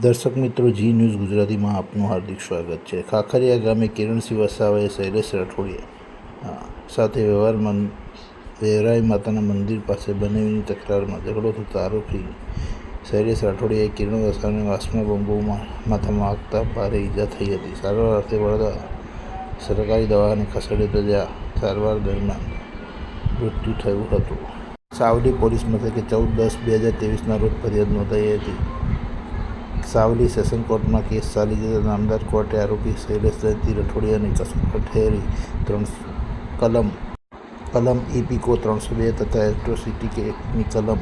દર્શક મિત્રો, જી ન્યૂઝ ગુજરાતીમાં આપનું હાર્દિક સ્વાગત છે। ખાખરિયા ગામે કિરણસિંહ વસાવાએ શૈલેષ રાઠોડિયા સાથે વેરાઈ માતાના મંદિર પાસે બનેવીની તકરારમાં ઝઘડો થતા આરોપી શૈલેષ રાઠોડિયાએ કિરણ વસાવાને વાસમાં બંબો માથામાં વાગતા ભારે ઈજા થઈ હતી। સારવાર અર્થે વડોદરા સરકારી દવાખાને ખસેડ્યો, જ્યાં સારવાર દરમિયાન મૃત્યુ થયું હતું। સાવલી પોલીસ મથકે 14/10/2023ના રોજ ફરિયાદ નોંધાઈ હતી। સાવલી સેશન કોર્ટમાં કેસ ચાલી જતા નામદાર કોર્ટે આરોપી શૈલેષ જયંતિ રાઠોડિયાને કસૂરવાર ઠેરવી કલમ ઈ.પી.કો. 302 તથા એટ્રોસિટી એક્ટની કલમ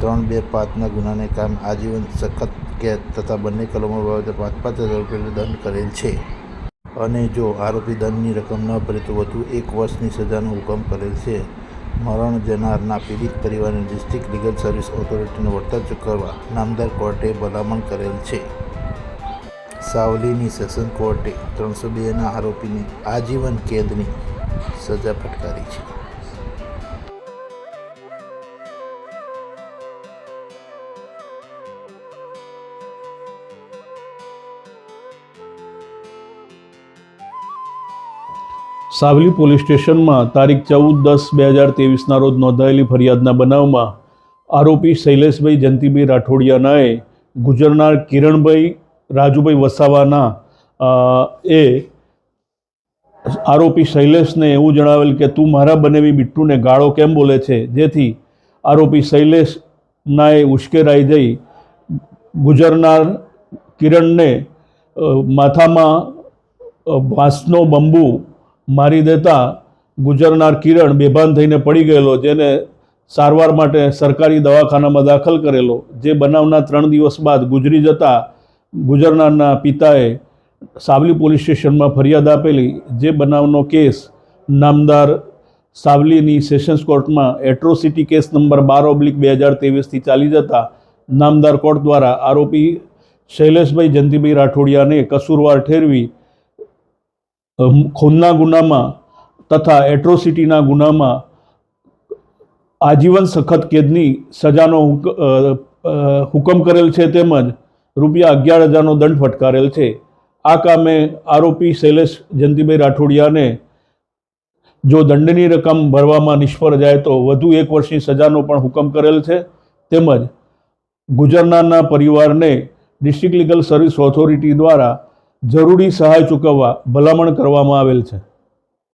325ના ગુનાને કામે આજીવન સખત કેદ તથા બંને કલમો બાબતે 5,000 રૂપિયાનો દંડ કરેલ છે અને જો આરોપી દંડની રકમ ન ભરે તો વધુ 1 વર્ષની સજાનો હુકમ કરેલ છે। મરણ જનારના પીડિત પરિવારને ડિસ્ટ્રિક્ટ લીગલ સર્વિસ ઓથોરિટીને વળતર ચૂકવવા નામદાર કોર્ટે ભલામણ કરેલ છે। સાવલીની સેશન કોર્ટે 302ના આરોપીને આજીવન કેદની સજા ફટકારી છે। સાવલી પોલીસ સ્ટેશનમાં તારીખ 14/10/2023ના રોજ નોંધાયેલી ફરિયાદના બનાવમાં આરોપી શૈલેષભાઈ જયંતિભાઈ રાઠોડિયાનાએ ગુજરનાર કિરણભાઈ રાજુભાઈ વસાવાના એ આરોપી શૈલેષને એવું જણાવેલ કે તું મારા બનેવી બિટ્ટુને ગાળો કેમ બોલે છે, જેથી આરોપી શૈલેષનાએ ઉશ્કેરાઈ જઈ ગુજરનાર કિરણને માથામાં વાંસનો બંબુ મારી દેતા ગુજરનાર કિરણ બેભાન થઈને પડી ગયેલો, જેને સારવાર માટે સરકારી દવાખાનામાં દાખલ કરેલો। જે બનાવના 3 દિવસ બાદ ગુજરી જતા ગુજરનારના પિતાએ સાવલી પોલીસ સ્ટેશનમાં ફરિયાદ આપેલી। જે બનાવનો કેસ નામદાર સાવલીની સેશન્સ કોર્ટમાં એટ્રોસિટી કેસ નંબર 12/2023થી ચાલી જતા નામદાર કોર્ટ દ્વારા આરોપી શૈલેષભાઈ જયંતિભાઈ રાઠોડિયાને કસૂરવાર ઠેરવી ખૂનના ગુનામાં તથા એટ્રોસિટીના ગુનામાં આજીવન સખત કેદની સજાનો હુકમ કરેલ છે, તેમજ ₹11,000નો દંડ ફટકારેલ છે। આ કામે આરોપી શૈલેષ જયંતિભાઈ રાઠોડિયાને જો દંડની રકમ ભરવામાં નિષ્ફળ જાય તો વધુ 1 વર્ષની સજાનો પણ હુકમ કરેલ છે, તેમજ ગુજરનારના પરિવારને ડિસ્ટ્રિક્ટ લીગલ સર્વિસ ઓથોરિટી દ્વારા જરૂરી સહાય ચૂકવવા ભલામણ કરવામાં આવેલ છે।